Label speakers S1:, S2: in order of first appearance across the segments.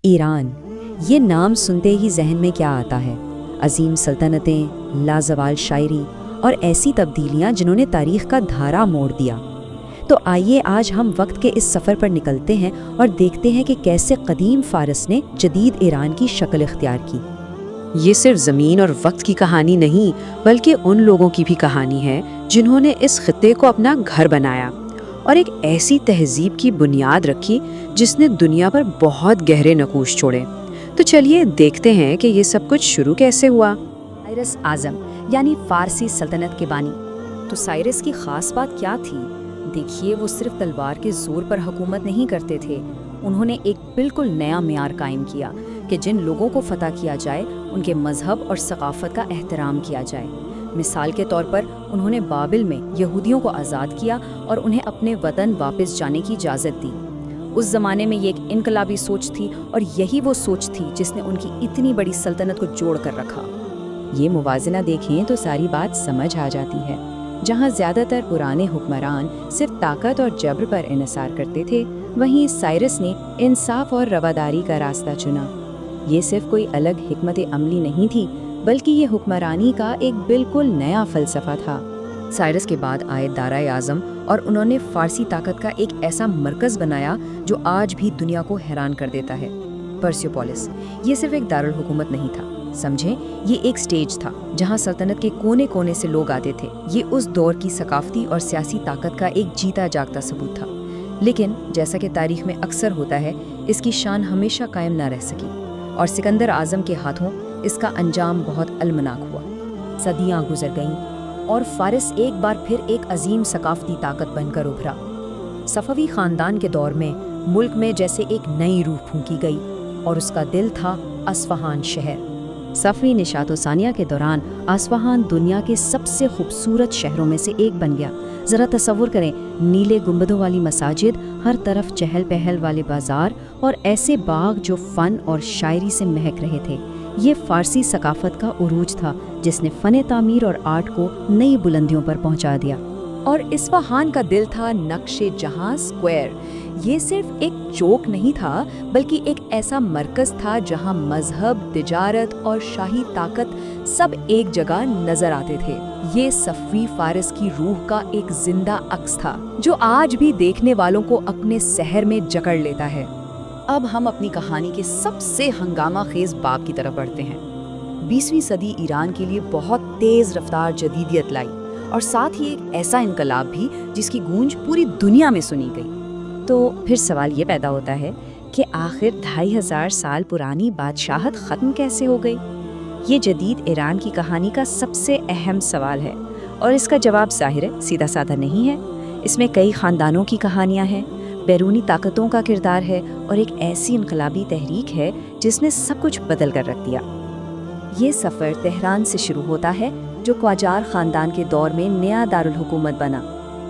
S1: ایران، یہ نام سنتے ہی ذہن میں کیا آتا ہے؟ عظیم سلطنتیں، لازوال شاعری اور ایسی تبدیلیاں جنہوں نے تاریخ کا دھارا موڑ دیا۔ تو آئیے آج ہم وقت کے اس سفر پر نکلتے ہیں اور دیکھتے ہیں کہ کیسے قدیم فارس نے جدید ایران کی شکل اختیار کی۔
S2: یہ صرف زمین اور وقت کی کہانی نہیں، بلکہ ان لوگوں کی بھی کہانی ہے جنہوں نے اس خطے کو اپنا گھر بنایا اور ایک ایسی تہذیب کی بنیاد رکھی جس نے دنیا پر بہت گہرے نقوش چھوڑے۔ تو چلیے دیکھتے ہیں کہ یہ سب کچھ شروع کیسے ہوا۔
S1: سائرس اعظم یعنی فارسی سلطنت کے بانی۔ تو سائرس کی خاص بات کیا تھی؟ دیکھیے، وہ صرف تلوار کے زور پر حکومت نہیں کرتے تھے، انہوں نے ایک بالکل نیا معیار قائم کیا کہ جن لوگوں کو فتح کیا جائے ان کے مذہب اور ثقافت کا احترام کیا جائے۔ مثال کے طور پر انہوں نے بابل میں یہودیوں کو آزاد کیا اور انہیں اپنے وطن واپس جانے کی اجازت دی۔ اس زمانے میں یہ ایک انقلابی سوچ تھی اور یہی وہ سوچ تھی جس نے ان کی اتنی بڑی سلطنت کو جوڑ کر رکھا۔
S2: یہ موازنہ دیکھیں تو ساری بات سمجھ آ جاتی ہے۔ جہاں زیادہ تر پرانے حکمران صرف طاقت اور جبر پر انحصار کرتے تھے، وہیں سائرس نے انصاف اور رواداری کا راستہ چنا۔ یہ صرف کوئی الگ حکمت عملی نہیں تھی، بلکہ یہ حکمرانی کا ایک بالکل نیا فلسفہ تھا۔
S1: سائرس کے بعد آئے دارائے اعظم اور انہوں نے فارسی طاقت کا ایک ایسا مرکز بنایا جو آج بھی دنیا کو حیران کر دیتا ہے، پرسیوپولس۔ یہ صرف ایک دارالحکومت نہیں تھا، سمجھیں، یہ ایک سٹیج تھا جہاں سلطنت کے کونے کونے سے لوگ آتے تھے۔ یہ اس دور کی ثقافتی اور سیاسی طاقت کا ایک جیتا جاگتا ثبوت تھا۔ لیکن جیسا کہ تاریخ میں اکثر ہوتا ہے، اس کی شان ہمیشہ قائم نہ رہ سکی اور سکندر اعظم کے ہاتھوں اس کا انجام بہت المناک ہوا۔ صدیاں گزر گئیں اور فارس ایک بار پھر ایک عظیم ثقافتی طاقت بن کر ابھرا۔ صفوی خاندان کے دور میں ملک میں جیسے ایک نئی روح پھونکی گئی اور اس کا دل تھا اصفہان شہر۔ صفوی نشاط و ثانیہ کے دوران اصفہان دنیا کے سب سے خوبصورت شہروں میں سے ایک بن گیا۔ ذرا تصور کریں، نیلے گنبدوں والی مساجد، ہر طرف چہل پہل والے بازار اور ایسے باغ جو فن اور شاعری سے مہک رہے تھے۔ یہ فارسی ثقافت کا عروج تھا جس نے فن تعمیر اور آرٹ کو نئی بلندیوں پر پہنچا دیا۔ اور اصفہان کا دل تھا نقش جہاں اسکوائر۔ یہ صرف ایک چوک نہیں تھا، بلکہ ایک ایسا مرکز تھا جہاں مذہب، تجارت اور شاہی طاقت سب ایک جگہ نظر آتے تھے۔ یہ صفوی فارس کی روح کا ایک زندہ عکس تھا جو آج بھی دیکھنے والوں کو اپنے سحر میں جکڑ لیتا ہے۔ اب ہم اپنی کہانی کے سب سے ہنگامہ خیز باب کی طرف بڑھتے ہیں۔ 20ویں صدی ایران کے لیے بہت تیز رفتار جدیدیت لائی اور ساتھ ہی ایک ایسا انقلاب بھی جس کی گونج پوری دنیا میں سنی گئی۔ تو پھر سوال یہ پیدا ہوتا ہے کہ آخر 2500 سال پرانی بادشاہت ختم کیسے ہو گئی؟ یہ جدید ایران کی کہانی کا سب سے اہم سوال ہے اور اس کا جواب ظاہر ہے سیدھا سادہ نہیں ہے۔ اس میں کئی خاندانوں کی کہانیاں ہیں، بیرونی طاقتوں کا کردار ہے اور ایک ایسی انقلابی تحریک ہے جس نے سب کچھ بدل کر رکھ دیا۔ یہ سفر تہران سے شروع ہوتا ہے جو قاجار خاندان کے دور میں نیا دارالحکومت بنا۔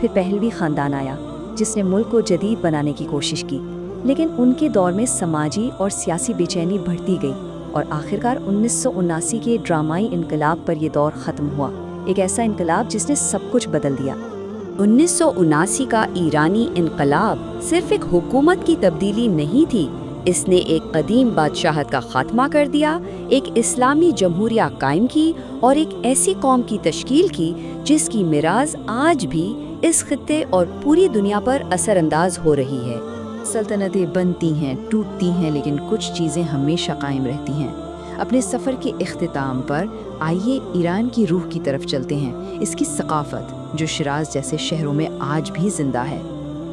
S1: پھر پہلوی خاندان آیا جس نے ملک کو جدید بنانے کی کوشش کی، لیکن ان کے دور میں سماجی اور سیاسی بے چینی بڑھتی گئی اور آخرکار 1979 کے ڈرامائی انقلاب پر یہ دور ختم ہوا، ایک ایسا انقلاب جس نے سب کچھ بدل دیا۔ 1979 کا ایرانی انقلاب صرف ایک حکومت کی تبدیلی نہیں تھی، اس نے ایک قدیم بادشاہت کا خاتمہ کر دیا، ایک اسلامی جمہوریہ قائم کی اور ایک ایسی قوم کی تشکیل کی جس کی میراث آج بھی اس خطے اور پوری دنیا پر اثر انداز ہو رہی ہے۔ سلطنتیں بنتی ہیں، ٹوٹتی ہیں، لیکن کچھ چیزیں ہمیشہ قائم رہتی ہیں۔ اپنے سفر کے اختتام پر آئیے ایران کی روح کی طرف چلتے ہیں، اس کی ثقافت جو شیراز جیسے شہروں میں آج بھی زندہ ہے۔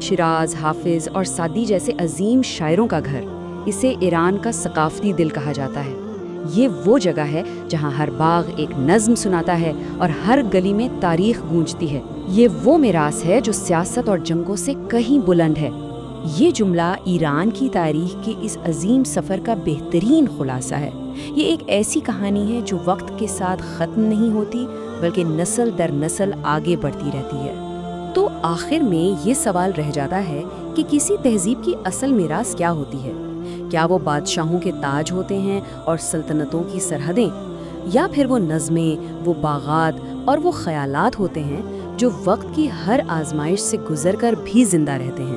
S1: شیراز، حافظ اور سعدی جیسے عظیم شاعروں کا گھر، اسے ایران کا ثقافتی دل کہا جاتا ہے۔ یہ وہ جگہ ہے جہاں ہر باغ ایک نظم سناتا ہے اور ہر گلی میں تاریخ گونجتی ہے۔ یہ وہ میراث ہے جو سیاست اور جنگوں سے کہیں بلند ہے۔ یہ جملہ ایران کی تاریخ کے اس عظیم سفر کا بہترین خلاصہ ہے۔ یہ ایک ایسی کہانی ہے جو وقت کے ساتھ ختم نہیں ہوتی، بلکہ نسل در نسل آگے بڑھتی رہتی ہے۔ تو آخر میں یہ سوال رہ جاتا ہے کہ کسی تہذیب کی اصل میراث کیا ہوتی ہے؟ کیا وہ بادشاہوں کے تاج ہوتے ہیں اور سلطنتوں کی سرحدیں، یا پھر وہ نظمیں، وہ باغات اور وہ خیالات ہوتے ہیں جو وقت کی ہر آزمائش سے گزر کر بھی زندہ رہتے ہیں؟